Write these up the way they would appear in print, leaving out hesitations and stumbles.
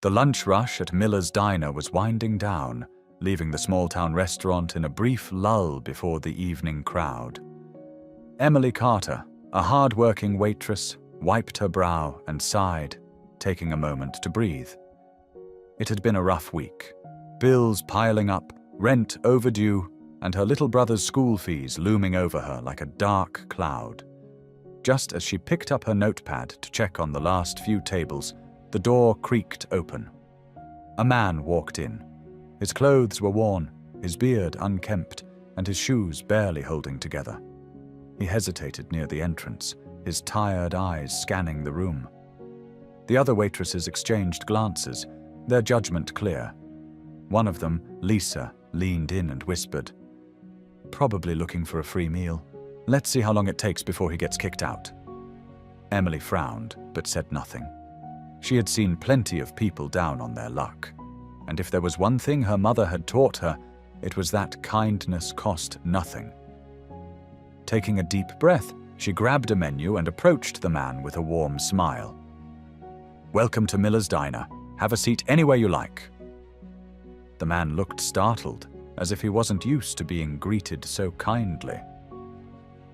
The lunch rush at Miller's Diner was winding down, leaving the small-town restaurant in a brief lull before the evening crowd. Emily Carter, a hard-working waitress, wiped her brow and sighed, taking a moment to breathe. It had been a rough week. Bills piling up, rent overdue, and her little brother's school fees looming over her like a dark cloud. Just as she picked up her notepad to check on the last few tables, the door creaked open. A man walked in. His clothes were worn, his beard unkempt, and his shoes barely holding together. He hesitated near the entrance, his tired eyes scanning the room. The other waitresses exchanged glances, their judgment clear. One of them, Lisa, leaned in and whispered, "Probably looking for a free meal. Let's see how long it takes before he gets kicked out." Emily frowned, but said nothing. She had seen plenty of people down on their luck, and if there was one thing her mother had taught her, it was that kindness cost nothing. Taking a deep breath, she grabbed a menu and approached the man with a warm smile. "Welcome to Miller's Diner. Have a seat anywhere you like." The man looked startled, as if he wasn't used to being greeted so kindly.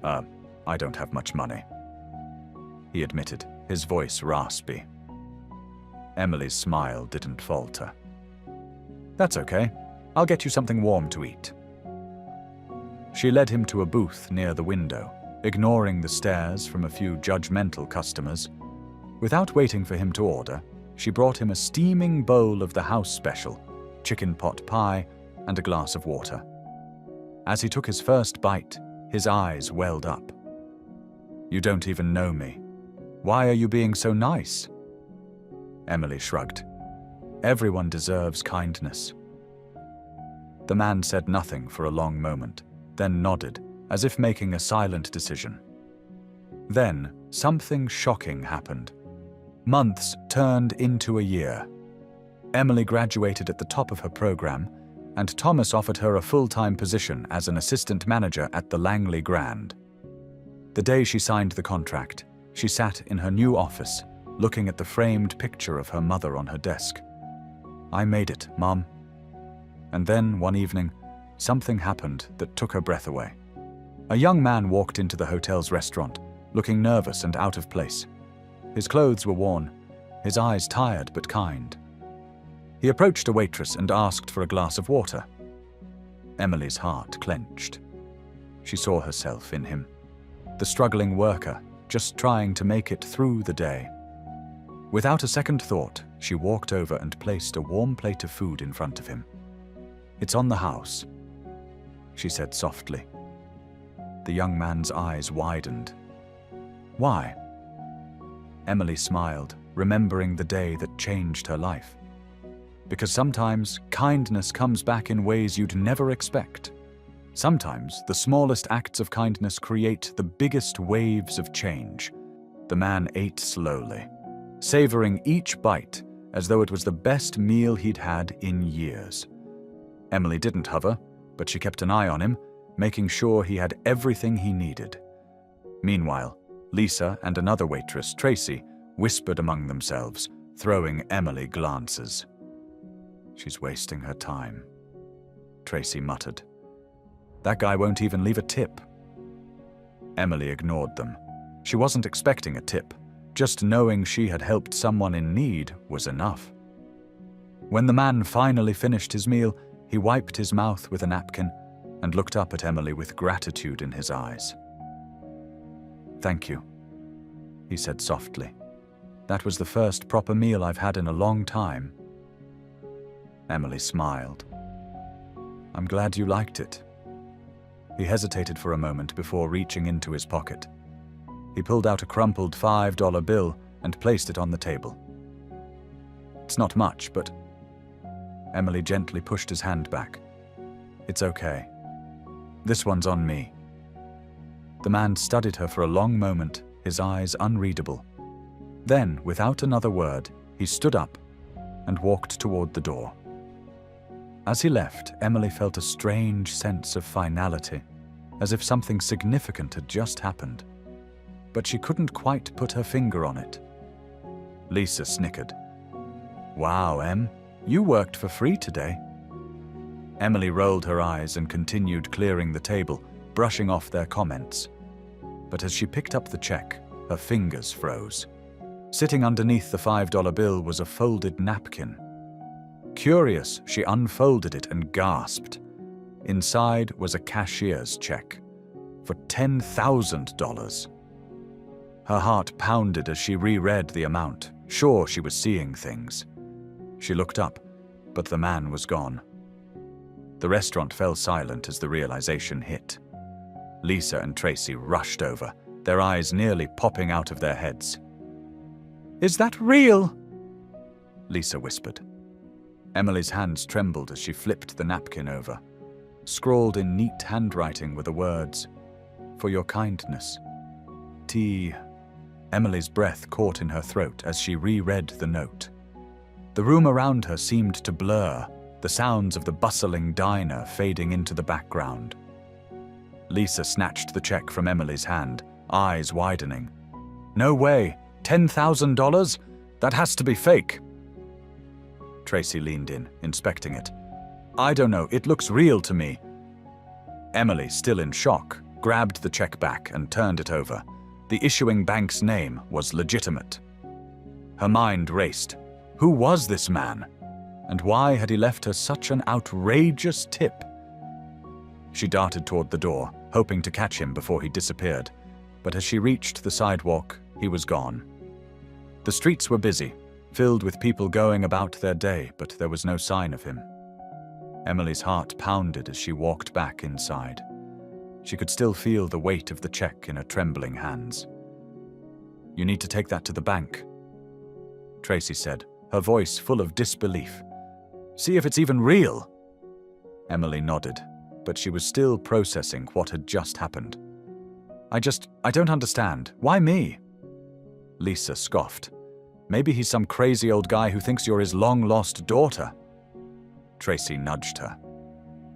I don't have much money," he admitted, his voice raspy. Emily's smile didn't falter. "That's okay. I'll get you something warm to eat." She led him to a booth near the window, ignoring the stares from a few judgmental customers. Without waiting for him to order, she brought him a steaming bowl of the house special, chicken pot pie, and a glass of water. As he took his first bite, his eyes welled up. "You don't even know me. Why are you being so nice?" Emily shrugged. "Everyone deserves kindness." The man said nothing for a long moment, then nodded, as if making a silent decision. Then, something shocking happened. Months turned into a year. Emily graduated at the top of her program, and Thomas offered her a full-time position as an assistant manager at the Langley Grand. The day she signed the contract, she sat in her new office, looking at the framed picture of her mother on her desk. "I made it, Mom." And then, one evening, something happened that took her breath away. A young man walked into the hotel's restaurant, looking nervous and out of place. His clothes were worn, his eyes tired but kind. He approached a waitress and asked for a glass of water. Emily's heart clenched. She saw herself in him, the struggling worker, just trying to make it through the day. Without a second thought, she walked over and placed a warm plate of food in front of him. "It's on the house," she said softly. The young man's eyes widened. "Why?" Emily smiled, remembering the day that changed her life. "Because sometimes kindness comes back in ways you'd never expect. Sometimes the smallest acts of kindness create the biggest waves of change." The man ate slowly, savoring each bite as though it was the best meal he'd had in years. Emily didn't hover, but she kept an eye on him, making sure he had everything he needed. Meanwhile, Lisa and another waitress, Tracy, whispered among themselves, throwing Emily glances. "She's wasting her time," Tracy muttered. "That guy won't even leave a tip." Emily ignored them. She wasn't expecting a tip. Just knowing she had helped someone in need was enough. When the man finally finished his meal, he wiped his mouth with a napkin and looked up at Emily with gratitude in his eyes. "Thank you," he said softly. "That was the first proper meal I've had in a long time." Emily smiled. "I'm glad you liked it." He hesitated for a moment before reaching into his pocket. He pulled out a crumpled $5 bill and placed it on the table. "It's not much, but..." Emily gently pushed his hand back. "It's okay. This one's on me." The man studied her for a long moment, his eyes unreadable. Then, without another word, he stood up and walked toward the door. As he left, Emily felt a strange sense of finality, as if something significant had just happened. But she couldn't quite put her finger on it. Lisa snickered. Wow, Em, you worked for free today. Emily rolled her eyes and continued clearing the table, brushing off their comments. But as she picked up the check, her fingers froze. Sitting underneath the $5 bill was a folded napkin. Curious, she unfolded it and gasped. Inside was a cashier's check for $10,000. Her heart pounded as she reread the amount, sure she was seeing things. She looked up, but the man was gone. The restaurant fell silent as the realization hit. Lisa and Tracy rushed over, their eyes nearly popping out of their heads. "Is that real?" Lisa whispered. Emily's hands trembled as she flipped the napkin over. Scrawled in neat handwriting were the words, "For your kindness. T." Emily's breath caught in her throat as she reread the note. The room around her seemed to blur, the sounds of the bustling diner fading into the background. Lisa snatched the check from Emily's hand, eyes widening. "No way! $10,000? That has to be fake!" Tracy leaned in, inspecting it. "I don't know, it looks real to me." Emily, still in shock, grabbed the check back and turned it over. The issuing bank's name was legitimate. Her mind raced. Who was this man? And why had he left her such an outrageous tip? She darted toward the door, hoping to catch him before he disappeared. But as she reached the sidewalk, he was gone. The streets were busy, filled with people going about their day, but there was no sign of him. Emily's heart pounded as she walked back inside. She could still feel the weight of the check in her trembling hands. "You need to take that to the bank," Tracy said, her voice full of disbelief. "See if it's even real." Emily nodded, but she was still processing what had just happened. I don't understand. Why me?" Lisa scoffed. "Maybe he's some crazy old guy who thinks you're his long-lost daughter." Tracy nudged her.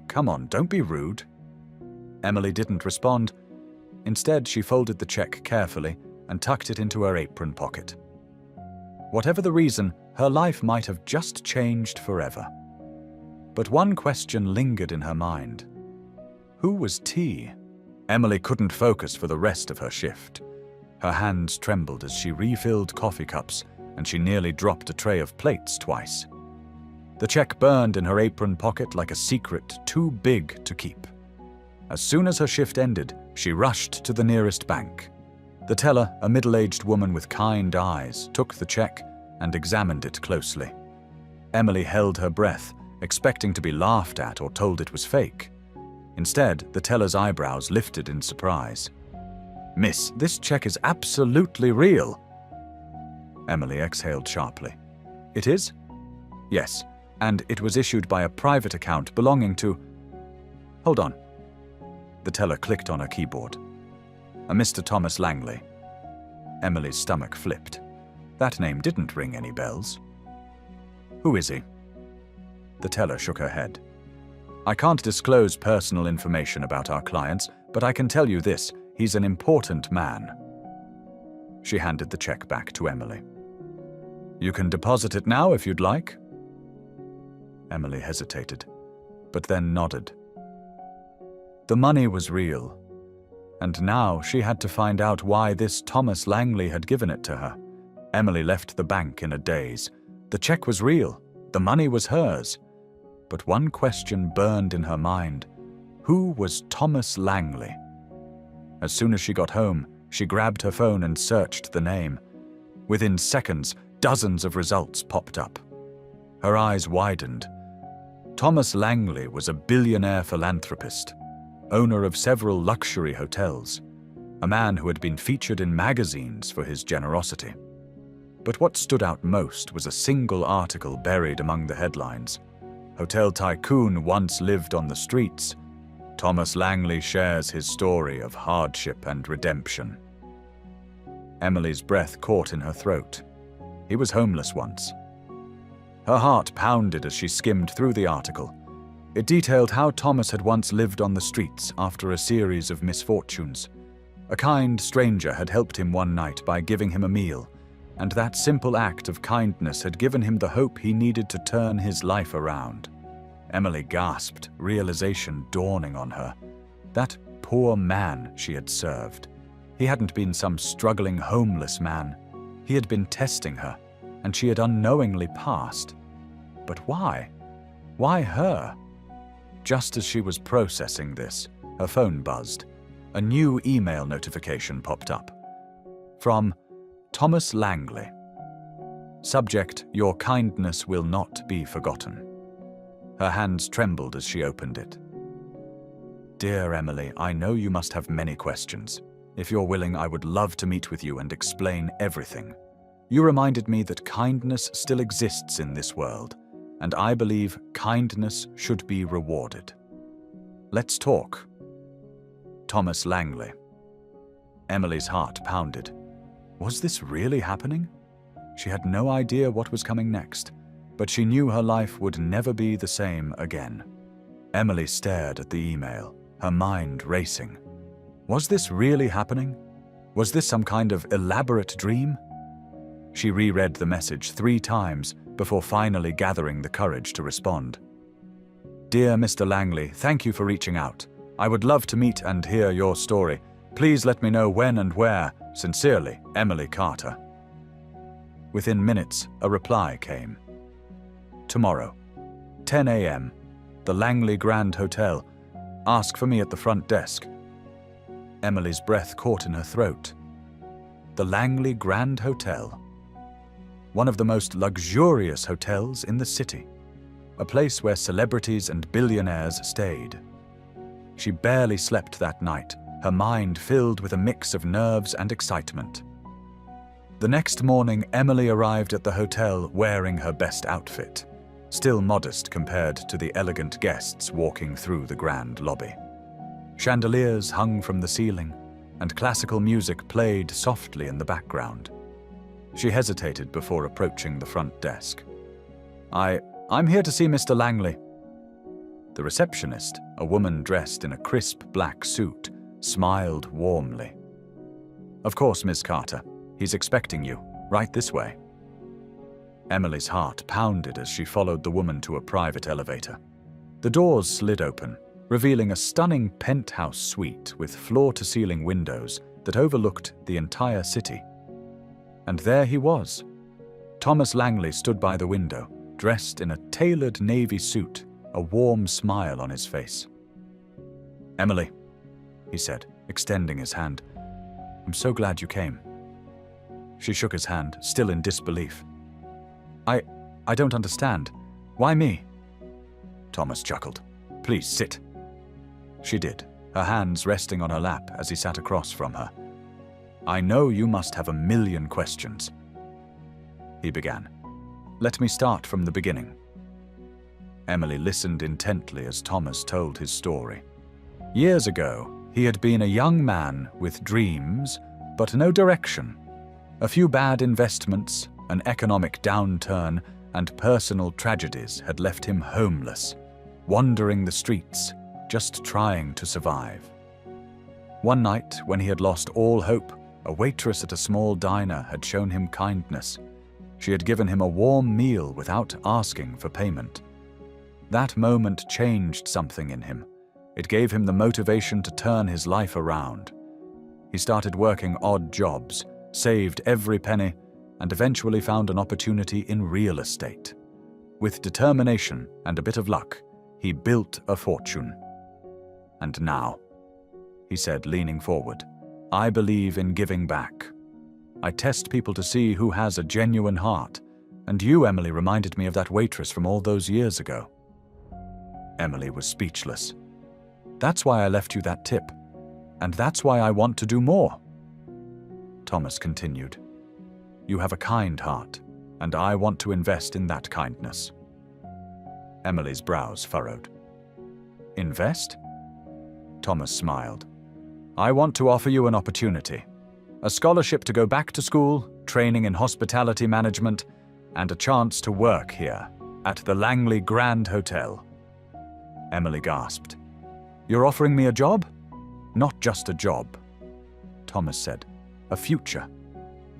"Come on, don't be rude." Emily didn't respond. Instead, she folded the check carefully and tucked it into her apron pocket. Whatever the reason, her life might have just changed forever. But one question lingered in her mind. Who was T? Emily couldn't focus for the rest of her shift. Her hands trembled as she refilled coffee cups, and she nearly dropped a tray of plates twice. The check burned in her apron pocket like a secret too big to keep. As soon as her shift ended, she rushed to the nearest bank. The teller, a middle-aged woman with kind eyes, took the check and examined it closely. Emily held her breath, expecting to be laughed at or told it was fake. Instead, the teller's eyebrows lifted in surprise. "Miss, this check is absolutely real." Emily exhaled sharply. "It is?" "Yes, and it was issued by a private account belonging to—" "Hold on." The teller clicked on her keyboard. "A Mr. Thomas Langley." Emily's stomach flipped. That name didn't ring any bells. "Who is he?" The teller shook her head. "I can't disclose personal information about our clients, but I can tell you this, he's an important man." She handed the check back to Emily. "You can deposit it now if you'd like." Emily hesitated, but then nodded. The money was real, and now she had to find out why this Thomas Langley had given it to her. Emily left the bank in a daze. The check was real. The money was hers. But one question burned in her mind. Who was Thomas Langley? As soon as she got home, she grabbed her phone and searched the name. Within seconds, dozens of results popped up. Her eyes widened. Thomas Langley was a billionaire philanthropist, owner of several luxury hotels, a man who had been featured in magazines for his generosity. But what stood out most was a single article buried among the headlines. Hotel tycoon once lived on the streets. Thomas Langley shares his story of hardship and redemption. Emily's breath caught in her throat. He was homeless once. Her heart pounded as she skimmed through the article. It detailed how Thomas had once lived on the streets after a series of misfortunes. A kind stranger had helped him one night by giving him a meal. and that simple act of kindness had given him the hope he needed to turn his life around. Emily gasped, realization dawning on her. That poor man she had served. He hadn't been some struggling homeless man. He had been testing her, and she had unknowingly passed. But why? Why her? Just as she was processing this, her phone buzzed. A new email notification popped up. From Thomas Langley. Subject: Your kindness will not be forgotten. Her hands trembled as she opened it. Dear Emily, I know you must have many questions. If you're willing, I would love to meet with you and explain everything. You reminded me that kindness still exists in this world, and I believe kindness should be rewarded. Let's talk. Thomas Langley. Emily's heart pounded. Was this really happening? She had no idea what was coming next, but she knew her life would never be the same again. Emily stared at the email, her mind racing. Was this really happening? Was this some kind of elaborate dream? She reread the message 3 times before finally gathering the courage to respond. Dear Mr. Langley, thank you for reaching out. I would love to meet and hear your story. Please let me know when and where. Sincerely, Emily Carter. Within minutes, a reply came. Tomorrow, 10 a.m., the Langley Grand Hotel. Ask for me at the front desk. Emily's breath caught in her throat. The Langley Grand Hotel. One of the most luxurious hotels in the city. A place where celebrities and billionaires stayed. She barely slept that night, her mind filled with a mix of nerves and excitement. The next morning, Emily arrived at the hotel wearing her best outfit, still modest compared to the elegant guests walking through the grand lobby. Chandeliers hung from the ceiling, and classical music played softly in the background. She hesitated before approaching the front desk. I'm here to see Mr. Langley. The receptionist, a woman dressed in a crisp black suit, smiled warmly. Of course, Miss Carter. He's expecting you. Right this way. Emily's heart pounded as she followed the woman to a private elevator. The doors slid open, revealing a stunning penthouse suite with floor-to-ceiling windows that overlooked the entire city. And there he was. Thomas Langley stood by the window, dressed in a tailored navy suit, a warm smile on his face. Emily, he said, extending his hand. I'm so glad you came. She shook his hand, still in disbelief. I don't understand. Why me? Thomas chuckled. Please sit. She did, her hands resting on her lap as he sat across from her. I know you must have a million questions. He began. Let me start from the beginning. Emily listened intently as Thomas told his story. Years ago, he had been a young man with dreams, but no direction. A few bad investments, an economic downturn, and personal tragedies had left him homeless, wandering the streets, just trying to survive. One night, when he had lost all hope, a waitress at a small diner had shown him kindness. She had given him a warm meal without asking for payment. That moment changed something in him. It gave him the motivation to turn his life around. He started working odd jobs, saved every penny, and eventually found an opportunity in real estate. With determination and a bit of luck, he built a fortune. And now, he said, leaning forward, I believe in giving back. I test people to see who has a genuine heart, and you, Emily, reminded me of that waitress from all those years ago. Emily was speechless. That's why I left you that tip, and that's why I want to do more. Thomas continued. You have a kind heart, and I want to invest in that kindness. Emily's brows furrowed. Invest? Thomas smiled. I want to offer you an opportunity. A scholarship to go back to school, training in hospitality management, and a chance to work here, at the Langley Grand Hotel. Emily gasped. You're offering me a job? Not just a job, Thomas said. A future.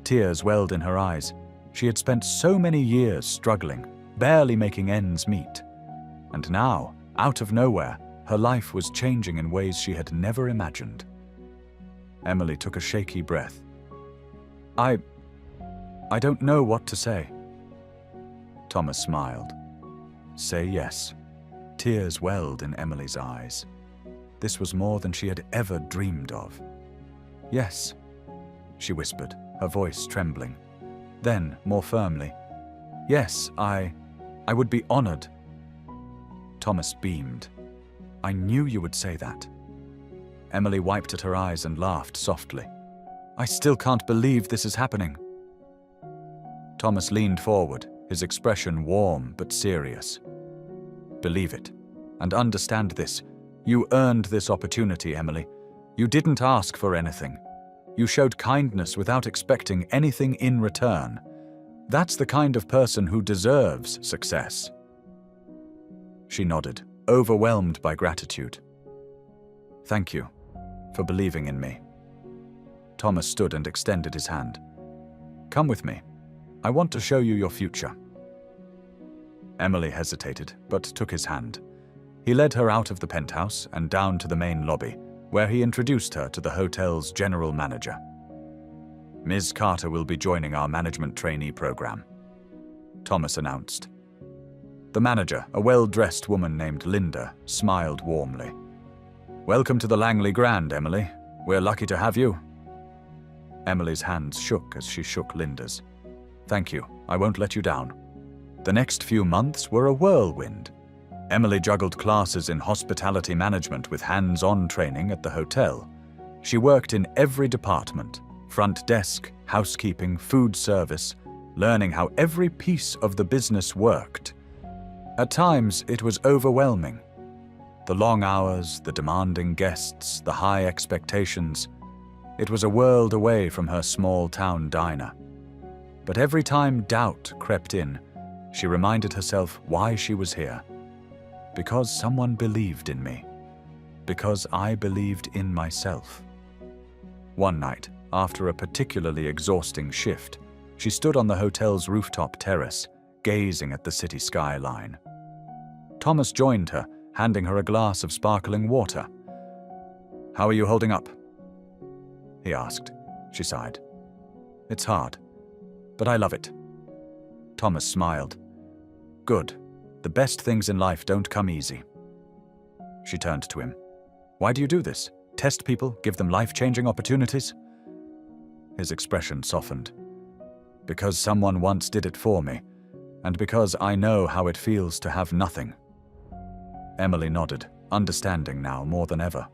Tears welled in her eyes. She had spent so many years struggling, barely making ends meet. And now, out of nowhere, her life was changing in ways she had never imagined. Emily took a shaky breath. I don't know what to say. Thomas smiled. Say yes. Tears welled in Emily's eyes. This was more than she had ever dreamed of. Yes, she whispered, her voice trembling. Then, more firmly, yes, I would be honored. Thomas beamed. I knew you would say that. Emily wiped at her eyes and laughed softly. I still can't believe this is happening. Thomas leaned forward, his expression warm but serious. Believe it, and understand this. You earned this opportunity, Emily. You didn't ask for anything. You showed kindness without expecting anything in return. That's the kind of person who deserves success. She nodded, overwhelmed by gratitude. Thank you for believing in me. Thomas stood and extended his hand. Come with me. I want to show you your future. Emily hesitated, but took his hand. He led her out of the penthouse and down to the main lobby, where he introduced her to the hotel's general manager. Ms. Carter will be joining our management trainee program, Thomas announced. The manager, a well-dressed woman named Linda, smiled warmly. Welcome to the Langley Grand, Emily. We're lucky to have you. Emily's hands shook as she shook Linda's. Thank you. I won't let you down. The next few months were a whirlwind. Emily juggled classes in hospitality management with hands-on training at the hotel. She worked in every department, front desk, housekeeping, food service, learning how every piece of the business worked. At times, it was overwhelming. The long hours, the demanding guests, the high expectations. It was a world away from her small-town diner. But every time doubt crept in, she reminded herself why she was here. Because someone believed in me. Because I believed in myself. One night, after a particularly exhausting shift, she stood on the hotel's rooftop terrace, gazing at the city skyline. Thomas joined her, handing her a glass of sparkling water. How are you holding up? He asked. She sighed. It's hard, but I love it. Thomas smiled. Good. The best things in life don't come easy. She turned to him. Why do you do this? Test people, give them life-changing opportunities? His expression softened. Because someone once did it for me, and because I know how it feels to have nothing. Emily nodded, understanding now more than ever.